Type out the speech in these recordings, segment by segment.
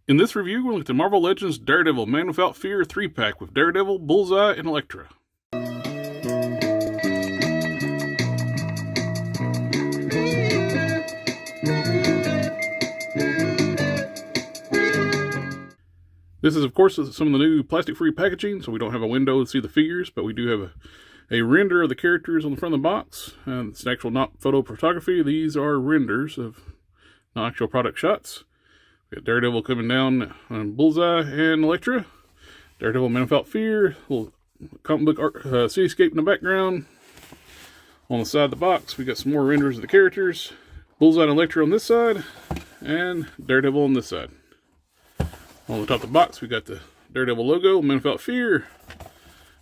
In this review, we'll look at the Marvel Legends Daredevil Man Without Fear 3-pack with Daredevil, Bullseye, and Elektra. This is, of course, some of the new plastic-free packaging, so we don't have a window to see the figures, but we do have a render of the characters on the front of the box. It's actual not photo photography. These are renders of not actual product shots. We got Daredevil coming down on Bullseye and Elektra. Daredevil Man Without Fear. Little comic book art, cityscape in the background. On the side of the box, we got some more renders of the characters. Bullseye and Elektra on this side, and Daredevil on this side. On the top of the box, we got the Daredevil logo, Man Without Fear.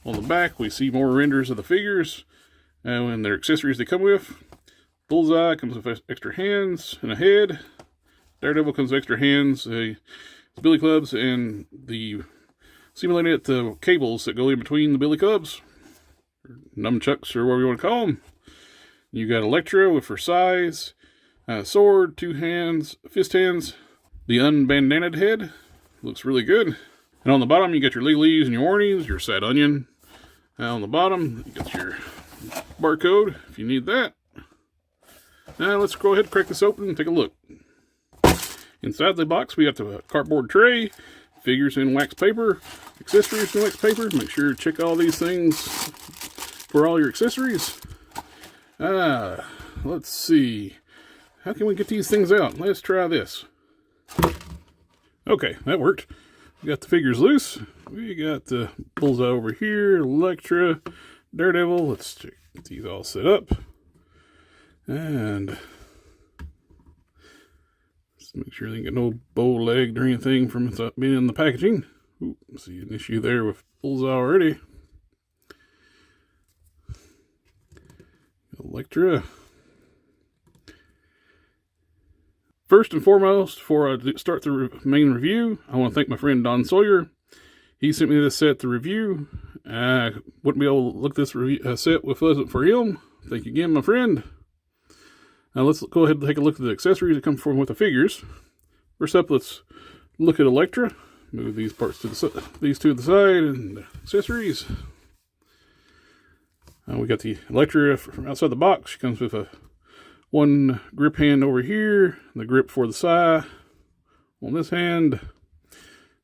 On the back, we see more renders of the figures and their accessories they come with. Bullseye comes with extra hands and a head. Daredevil comes with extra hands, billy clubs, and the simulated cables that go in between the billy clubs, or nunchucks, or whatever you want to call them. You got Elektra with her size, sword, 2 hands, fist hands, the unbandanaed head. Looks really good. And on the bottom, you got your legalese and your warnings, your sad onion. On the bottom, you got your barcode if you need that. Now let's go ahead and crack this open and take a look. Inside the box, we got the cardboard tray, figures in wax paper, accessories in wax paper. Make sure to check all these things for all your accessories. Let's see. How can we get these things out? Let's try this. Okay, that worked. We got the figures loose. We got the Bullseye over here, Elektra, Daredevil. Let's get these all set up. And let's make sure they get no bow-legged or anything from being in the packaging. Ooh, see an issue there with Bullseye already. Elektra. First and foremost, before I start the main review, I want to thank my friend Don Sawyer. He sent me this set to review. I wouldn't be able to look this set if it wasn't for him. Thank you again, my friend. Now let's go ahead and take a look at the accessories that come from with the figures. First up, let's look at Elektra. Move these parts to these two to the side, and the accessories. We got the Elektra from outside the box. She comes with one grip hand over here, the grip for the sai on this hand,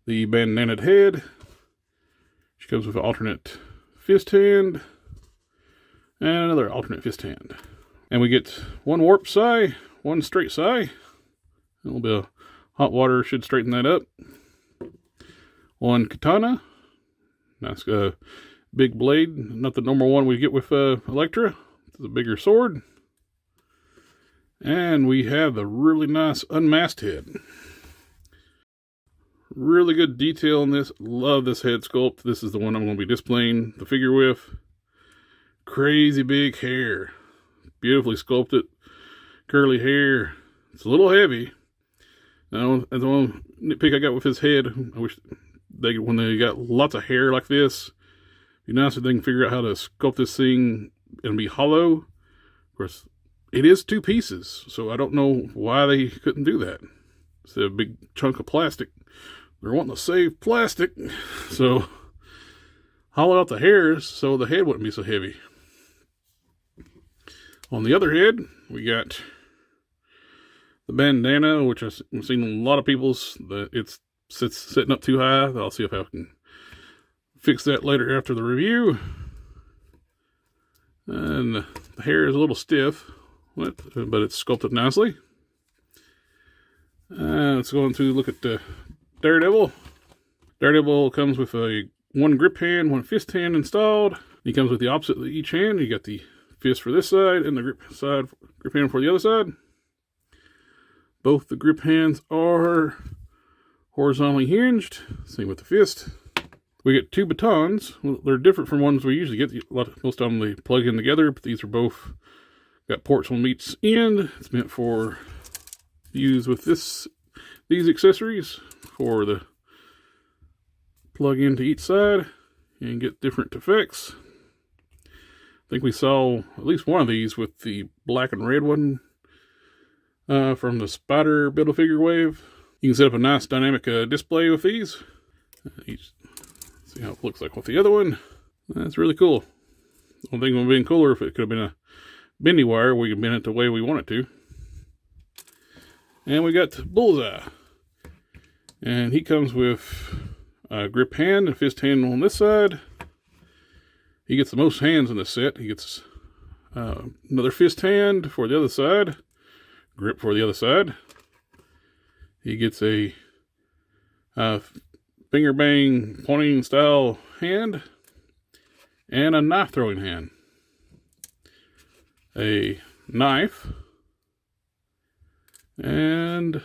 the bandanaed head. She comes with an alternate fist hand, and another alternate fist hand. And we get one warp sai, one straight sai. A little bit of hot water should straighten that up. One katana. Nice big blade. Not the normal one we get with Elektra. It's a bigger sword. And we have the really nice unmasked head. Really good detail in this. Love this head sculpt. This is the one I'm going to be displaying the figure with. Crazy big hair. Beautifully sculpted. Curly hair. It's a little heavy. Now, the one nitpick I got with his head, I wish when they got lots of hair like this, it'd be nice if they can figure out how to sculpt this thing and be hollow. Of course, it is 2 pieces, so I don't know why they couldn't do that. It's a big chunk of plastic. They're wanting to save plastic, so hollow out the hairs so the head wouldn't be so heavy. On the other head, we got the bandana, which I've seen a lot of people's. It's sitting up too high. I'll see if I can fix that later after the review. And the hair is a little stiff, but it's sculpted nicely. Let's go on to look at the Daredevil. Daredevil comes with one grip hand, one fist hand installed. He comes with the opposite of each hand. You got the fist for this side and the grip hand for the other side. Both the grip hands are horizontally hinged. Same with the fist. We get 2 batons. Well, they're different from ones we usually get. Most of them they plug in together, but these are both got ports on each end. It's meant for use with these accessories for the plug into each side and get different effects. I think we saw at least one of these with the black and red one from the Spider Build-A-Figure wave. You can set up a nice dynamic display with these. See how it looks like with the other one. That's really cool. The only thing would have been cooler if it could have been a bendy wire. We could bend it the way we want it to. And we got Bullseye. And he comes with a grip hand and fist hand on this side. He gets the most hands in this set. He gets another fist hand for the other side. Grip for the other side. He gets a finger bang pointing style hand. And a knife throwing hand. A knife. And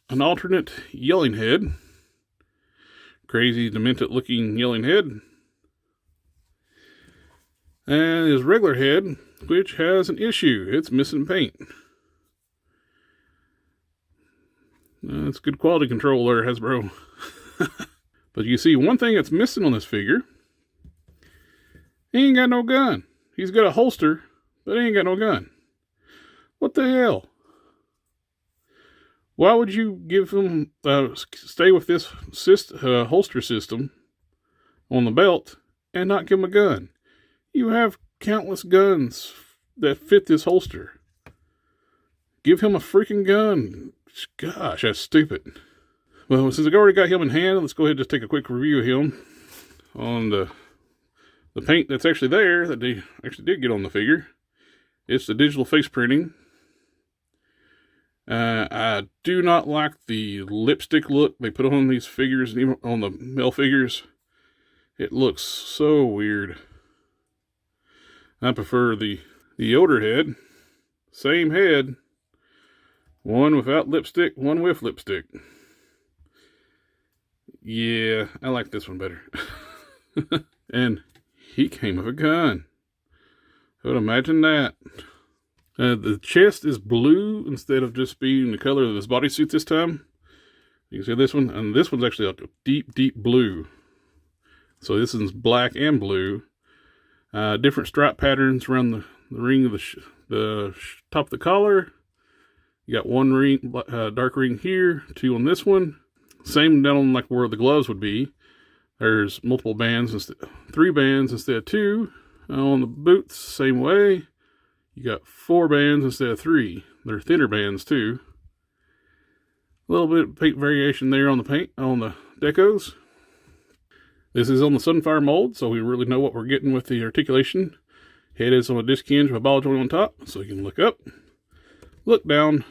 an alternate yelling head. Crazy, demented looking yelling head. And his regular head, which has an issue. It's missing paint. That's good quality control there, Hasbro. But you see, one thing that's missing on this figure, he ain't got no gun. He's got a holster, but he ain't got no gun. What the hell? Why would you give him, stay with this holster system on the belt and not give him a gun? You have countless guns that fit this holster. Give him a freaking gun. Gosh, that's stupid. Well, since I've already got him in hand, let's go ahead and just take a quick review of him on the paint that's actually there, that they actually did get on the figure. It's the digital face printing. I do not like the lipstick look they put on these figures, and even on the male figures. It looks so weird. I prefer the older head. Same head. One without lipstick, one with lipstick. Yeah, I like this one better. And he came with a gun. I would imagine that. The chest is blue instead of just being the color of his bodysuit this time. You can see this one, and this one's actually a deep, deep blue. So this one's black and blue. Different stripe patterns around the ring of the top of the collar. You got one ring, dark ring here, two on this one. Same down on like where the gloves would be. There's multiple bands, three bands instead of two. On the boots, same way. You got 4 bands instead of 3. They're thinner bands too. A little bit of paint variation there on the paint, on the decos. This is on the Sunfire mold, so we really know what we're getting with the articulation. Head is on a disc hinge with a ball joint on top, so you can look up, look down,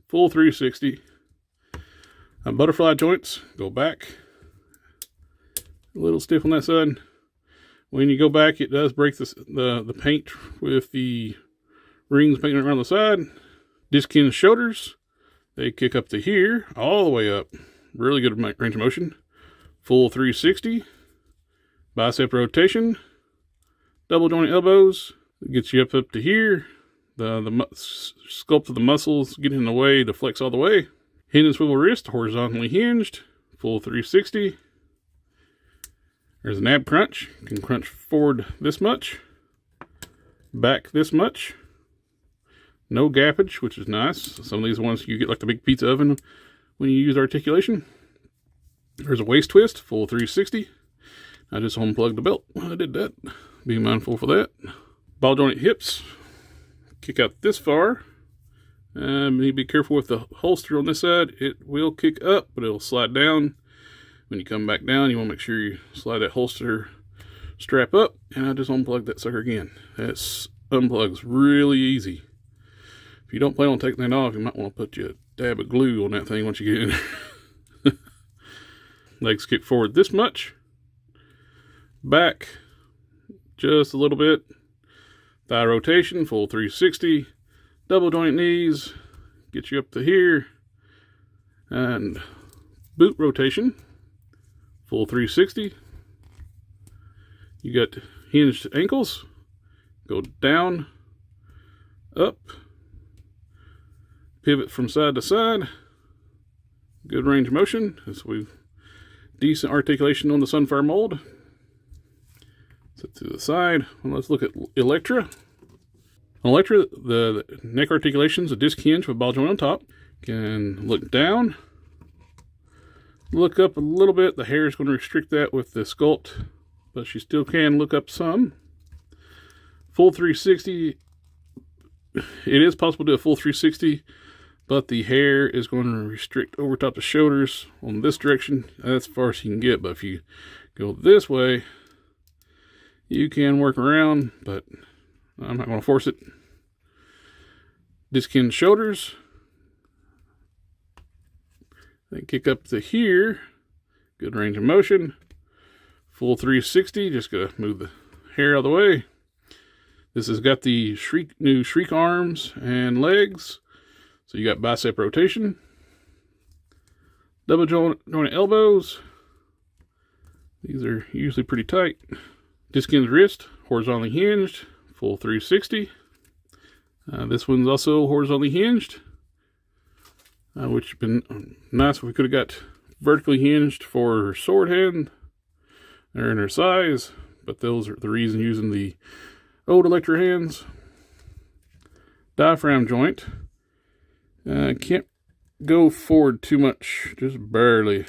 full 360. Butterfly joints, go back. A little stiff on that side. When you go back, it does break the paint with the rings painted around the side. Disc hinge shoulders, they kick up to here, all the way up. Really good range of motion. Full 360. Bicep rotation. Double joint elbows. It gets you up to here. The sculpt of the muscles get in the way to flex all the way. Hinge and swivel wrist, horizontally hinged. Full 360. There's an ab crunch. You can crunch forward this much. Back this much. No gappage, which is nice. Some of these ones you get like the big pizza oven when you use articulation. There's a waist twist, full 360. I just unplugged the belt when I did that. Be mindful for that. Ball joint hips. Kick out this far. Be careful with the holster on this side. It will kick up, but it'll slide down. When you come back down, you want to make sure you slide that holster strap up. And I just unplugged that sucker again. That unplugs really easy. If you don't plan on taking that off, you might want to put you a dab of glue on that thing once you get in there. Legs kick forward this much. Back just a little bit. Thigh rotation, full 360. Double joint knees, get you up to here. And boot rotation, full 360. You got hinged ankles. Go down, up. Pivot from side to side. Good range of motion. Decent articulation on the Sunfire mold. Set to the side. Well, let's look at Elektra. On Elektra, the neck articulation is a disc hinge with ball joint on top. Can look down, look up a little bit. The hair is going to restrict that with the sculpt, but she still can look up some. Full 360. It is possible to do a full 360, but the hair is going to restrict over top the shoulders on this direction. That's as far as you can get, but if you go this way, you can work around, but I'm not going to force it. Disc in shoulders. Then kick up to here. Good range of motion. Full 360. Just gotta move the hair out of the way. This has got the new shriek arms and legs. So you got bicep rotation. Double jointed elbows. These are usually pretty tight. Disc in wrist, horizontally hinged. Full 360. This one's also horizontally hinged. Which would have been nice if we could have got vertically hinged for her sword hand. They're in her size, but those are the reason using the old Elektra hands. Diaphragm joint. Can't go forward too much, just barely.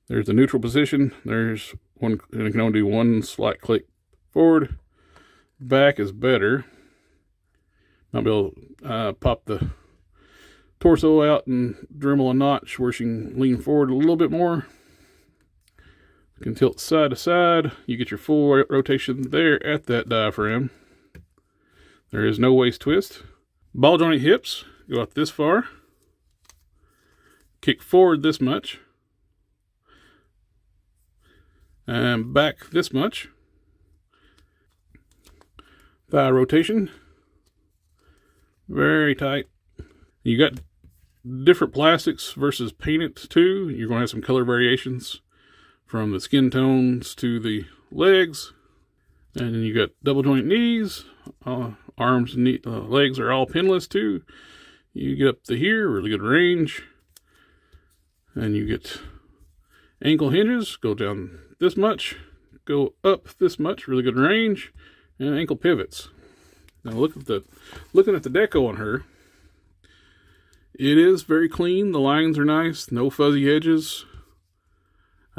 There's the neutral position. There's one, and I can only do one slight click forward. Back is better. Might be able to pop the torso out and Dremel a notch where she can lean forward a little bit more. You can tilt side to side. You get your full rotation there at that diaphragm. There is no waist twist. Ball joint hips go out this far. Kick forward this much. And back this much. Thigh rotation. Very tight. You got different plastics versus painted too. You're going to have some color variations from the skin tones to the legs. And then you got double joint knees. Arms and legs are all pinless too. You get up to here, really good range. And you get ankle hinges, go down this much, go up this much, really good range, and ankle pivots. Now looking at the deco on her, it is very clean. The lines are nice, no fuzzy edges.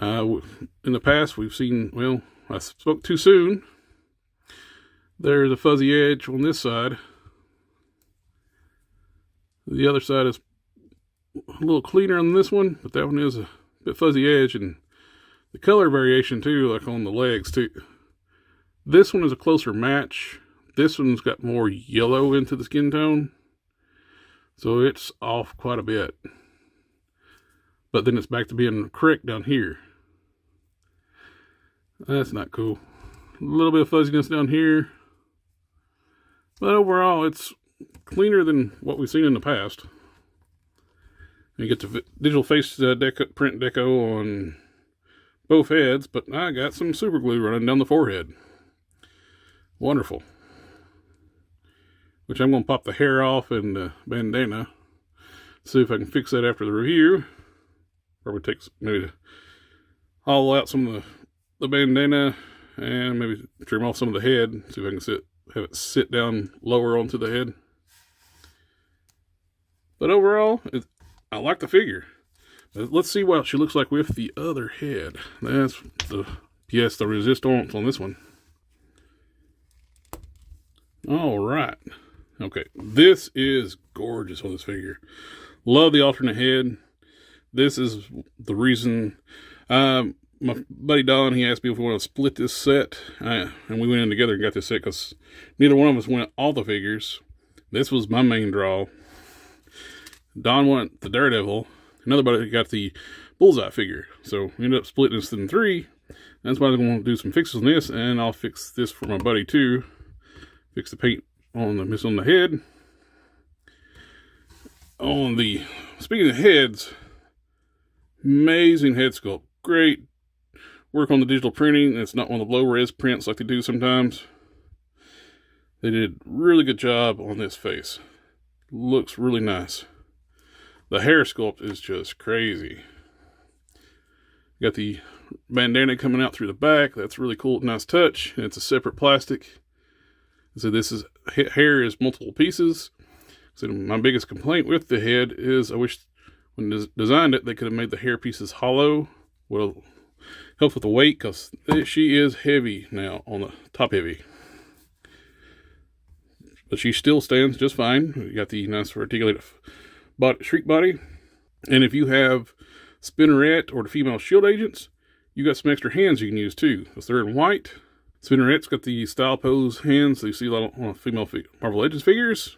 In the past, we've seen, well, I spoke too soon. There's a fuzzy edge on this side. The other side is a little cleaner on this one, but that one is a bit fuzzy edge, and the color variation too, like on the legs too. This one is a closer match. This one's got more yellow into the skin tone, so it's off quite a bit. But then it's back to being correct down here. That's not cool. A little bit of fuzziness down here, but overall it's cleaner than what we've seen in the past. You get the digital face print deco on both heads, but I got some super glue running down the forehead. Wonderful. Which I'm going to pop the hair off and the bandana. See if I can fix that after the review. Probably takes maybe to hollow out some of the bandana and maybe trim off some of the head. See if I can have it sit down lower onto the head. But overall, I like the figure. Let's see what she looks like with the other head. That's the pièce de résistance on this one. All right. Okay, this is gorgeous on this figure. Love the alternate head. This is the reason my buddy Don, he asked me if we want to split this set, and we went in together and got this set because neither one of us wanted all the figures. This was my main draw. Don wanted the Daredevil. Another buddy got the Bullseye figure. So we ended up splitting this in three. That's why I'm going to do some fixes on this, and I'll fix this for my buddy too. Fix the paint on the head. Speaking of heads, amazing head sculpt. Great work on the digital printing. It's not one of the low res prints like they do sometimes. They did a really good job on this face. Looks really nice. The hair sculpt is just crazy. Got the bandana coming out through the back. That's really cool. Nice touch. And it's a separate plastic. So this is hair is multiple pieces. So my biggest complaint with the head is I wish when they designed it, they could have made the hair pieces hollow. Well, helps with the weight, because she is heavy now, on the top heavy. But she still stands just fine. You got the nice articulated shriek body. And if you have Spinneret or the female shield agents, you got some extra hands you can use too, because they're in white. Spinneret's got the style pose hands that you see a lot on female Marvel Legends figures.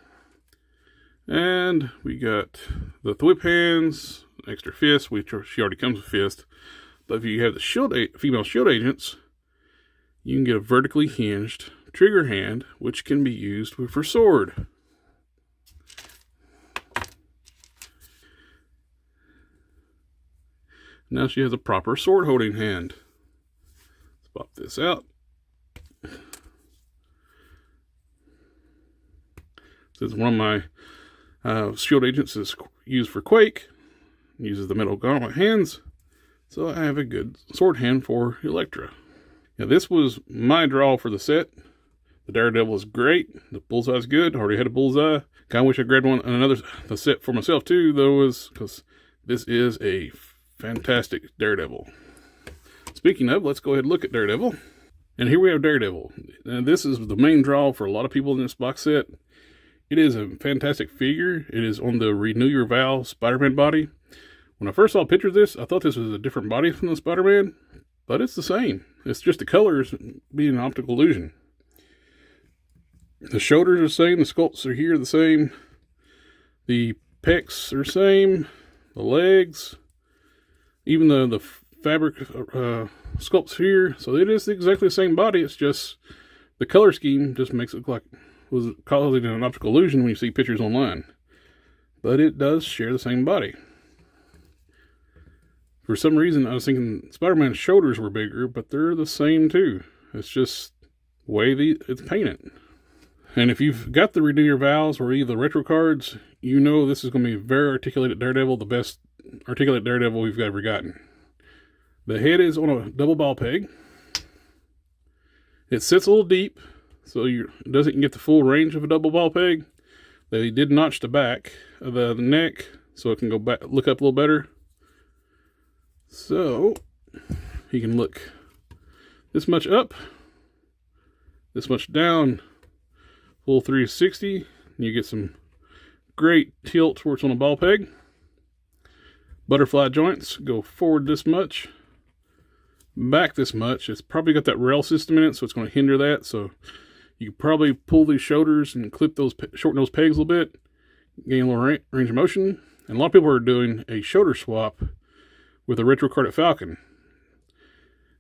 And we got the whip hands, extra fist, which she already comes with fist. But if you have the female shield agents, you can get a vertically hinged trigger hand, which can be used for sword. Now she has a proper sword holding hand. Let's pop this out. This is one of my shield agents is used for Quake. Uses the metal gauntlet hands. So I have a good sword hand for Elektra. Now this was my draw for the set. The Daredevil is great. The Bullseye is good. I already had a Bullseye. Kind of wish I grabbed the set for myself too, though, because this is a fantastic Daredevil. Speaking of, let's go ahead and look at Daredevil. And here we have Daredevil. And this is the main draw for a lot of people in this box set. It is a fantastic figure. It is on the Renew Your Vow Spider-Man body. When I first saw a picture of this, I thought this was a different body from the Spider-Man, but it's the same. It's just the colors being an optical illusion. The shoulders are the same. The sculpts are here the same. The pecs are the same. The legs. Even the fabric sculpts here. So it is exactly the same body. It's just the color scheme just makes it look like it was causing an optical illusion when you see pictures online. But it does share the same body. For some reason, I was thinking Spider-Man's shoulders were bigger, but they're the same too. It's just the way it's painted. And if you've got the Renew Your Vows or either the retro cards, you know this is going to be a very articulated Daredevil, the best articulated Daredevil we've ever gotten. The head is on a double ball peg. It sits a little deep, so it doesn't get the full range of a double ball peg. They did notch the back of the neck, so it can go back, look up a little better. So, you can look this much up, this much down, full 360, and you get some great tilt where it's on a ball peg. Butterfly joints go forward this much, back this much. It's probably got that rail system in it, so it's going to hinder that. So you can probably pull these shoulders and clip those, shorten those pegs a little bit, gain a little range of motion. And a lot of people are doing a shoulder swap with a retro card at Falcon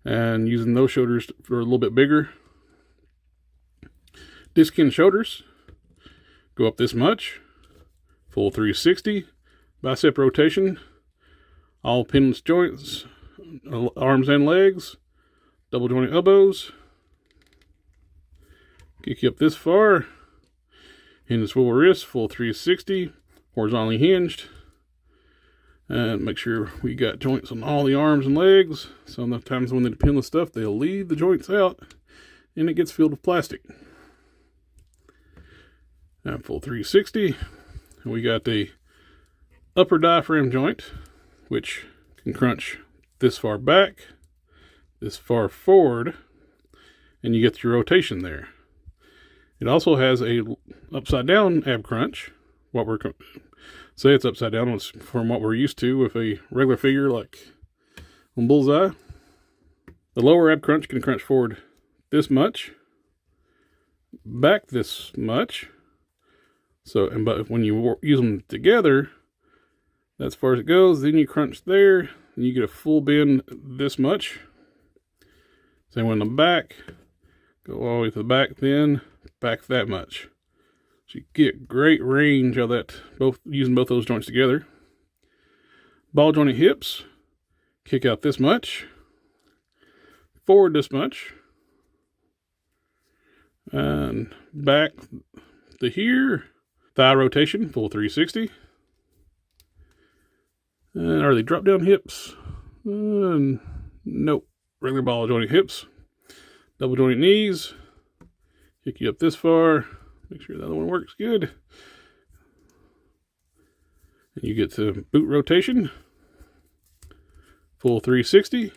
and using those shoulders for a little bit bigger. Disc-in shoulders go up this much, full 360, bicep rotation, all pins joints, arms and legs, double jointed elbows, kick you up this far, hinge swivel wrist, full 360, horizontally hinged. And make sure we got joints on all the arms and legs. Sometimes when they pin the stuff, they'll leave the joints out and it gets filled with plastic. Now full 360. And we got the upper diaphragm joint, which can crunch this far back, this far forward, and you get your rotation there. It also has a upside down ab crunch. Say it's upside down, it's from what we're used to with a regular figure like on Bullseye. The lower ab crunch can crunch forward this much, back this much. But when you use them together, that's as far as it goes. Then you crunch there, and you get a full bend this much. Same one in the back. Go all the way to the back, then back that much. So you get great range of that, using both those joints together. Ball jointed hips, kick out this much, forward this much, and back to here. Thigh rotation, full 360. And are they drop down hips? Nope. Regular ball jointed hips. Double jointed knees. Kick you up this far. Make sure the other one works good. You get to boot rotation, full 360.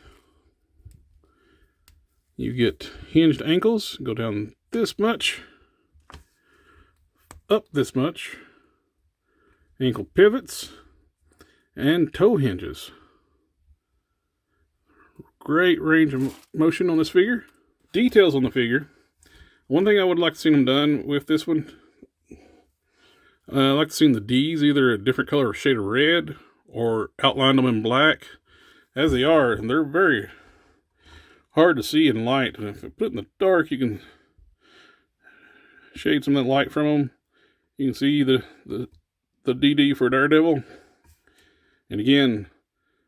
You get hinged ankles, go down this much, up this much, ankle pivots, and toe hinges. Great range of motion on this figure. Details on the figure. One thing I would like to see them done with this one, I like to see the D's either a different color or shade of red, or outline them in black, as they are, and they're very hard to see in light. And if I put it in the dark, you can shade some of that light from them. You can see the DD for Daredevil. And again,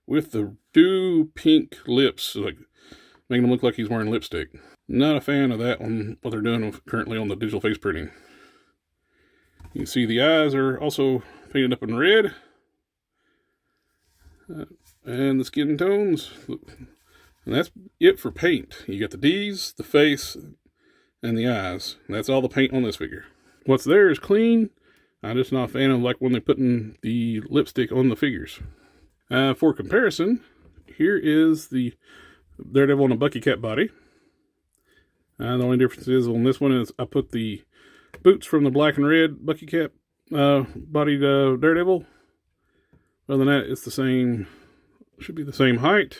with the dew pink lips, like making him look like he's wearing lipstick. Not a fan of that one, what they're doing currently on the digital face printing. You can see the eyes are also painted up in red. And the skin tones. And that's it for paint. You got the D's, the face, and the eyes. And that's all the paint on this figure. What's there is clean. I'm just not a fan of like when they're putting the lipstick on the figures. For comparison, here is the Daredevil on a Bucky Cap body. The only difference is on this one is I put the boots from the black and red Bucky Cap bodied Daredevil. Other than that, it's the same, should be the same height.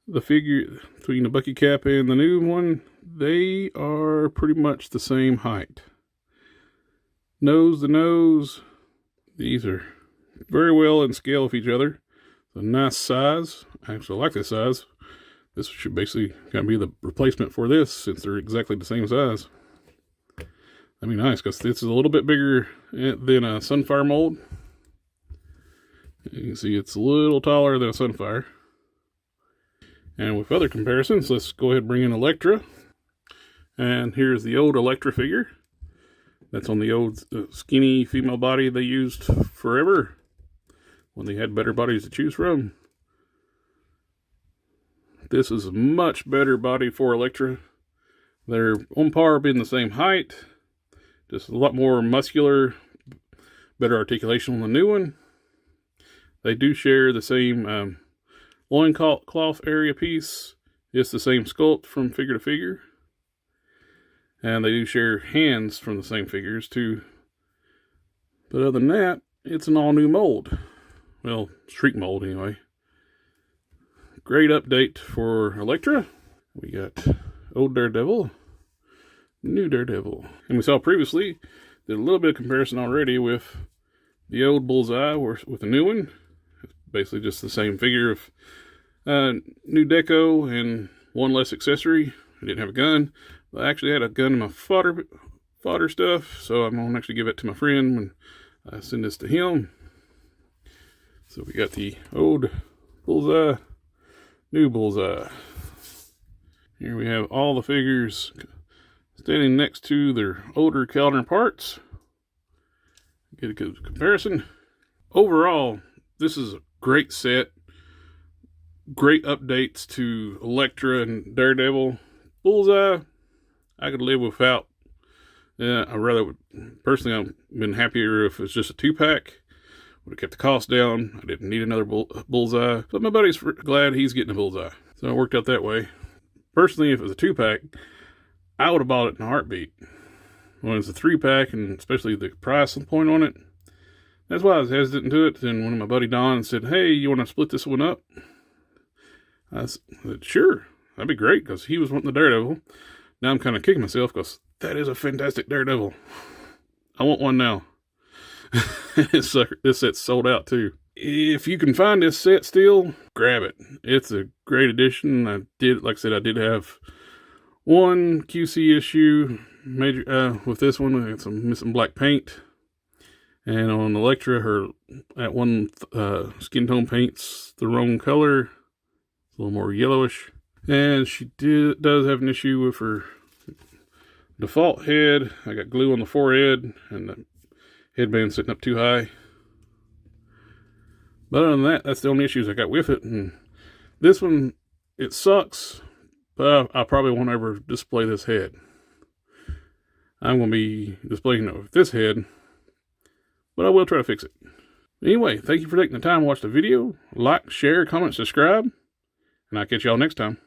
The figure between the Bucky Cap and the new one, they are pretty much the same height. Nose to nose, these are very well in scale with each other. It's a nice size. I actually like this size. This should basically kind of be the replacement for this, since they're exactly the same size. That'd be nice, because this is a little bit bigger than a Sunfire mold. You can see it's a little taller than a Sunfire. And with other comparisons, let's go ahead and bring in Elektra. And here's the old Elektra figure. That's on the old skinny female body they used forever, when they had better bodies to choose from. This is a much better body for Elektra. They're on par being the same height, just a lot more muscular, better articulation on the new one. They do share the same loincloth area piece. It's the same sculpt from figure to figure. And they do share hands from the same figures too. But other than that, it's an all new mold. Well, streak mold anyway. Great update for Elektra. We got old Daredevil, new Daredevil. And we saw previously, did a little bit of comparison already with the old Bullseye with the new one. It's basically just the same figure of new deco and one less accessory. I didn't have a gun. I actually had a gun in my fodder stuff, so I'm going to actually give it to my friend when I send this to him. So we got the old Bullseye, new Bullseye. Here we have all the figures standing next to their older counterparts. Get a good comparison. Overall, this is a great set. Great updates to Elektra and Daredevil. Bullseye, I could live without. I rather, personally, I've been happier if it's just a 2-pack. Would have kept the cost down. I didn't need another Bullseye. But my buddy's glad he's getting a Bullseye. So it worked out that way. Personally, if it was a 2-pack, I would have bought it in a heartbeat. When it's a 3-pack, and especially the price point on it, that's why I was hesitant to it. Then when my buddy Don said, hey, you want to split this one up? I said, sure. That'd be great, because he was wanting the Daredevil. Now I'm kind of kicking myself, because that is a fantastic Daredevil. I want one now. This set's sold out too. If you can find this set still, grab it. It's a great addition. Like I said, I did have one QC issue major with this one. I had some missing black paint. And on Elektra, her at one skin tone paint's the wrong color. It's a little more yellowish. And she does have an issue with her default head. I got glue on the forehead, and the headband sitting up too high. But other than that, that's the only issues I got with it. And this one, it sucks, but I probably won't ever display this head. I'm going to be displaying it with this head, but I will try to fix it. Anyway, thank you for taking the time to watch the video. Like, share, comment, subscribe, and I'll catch y'all next time.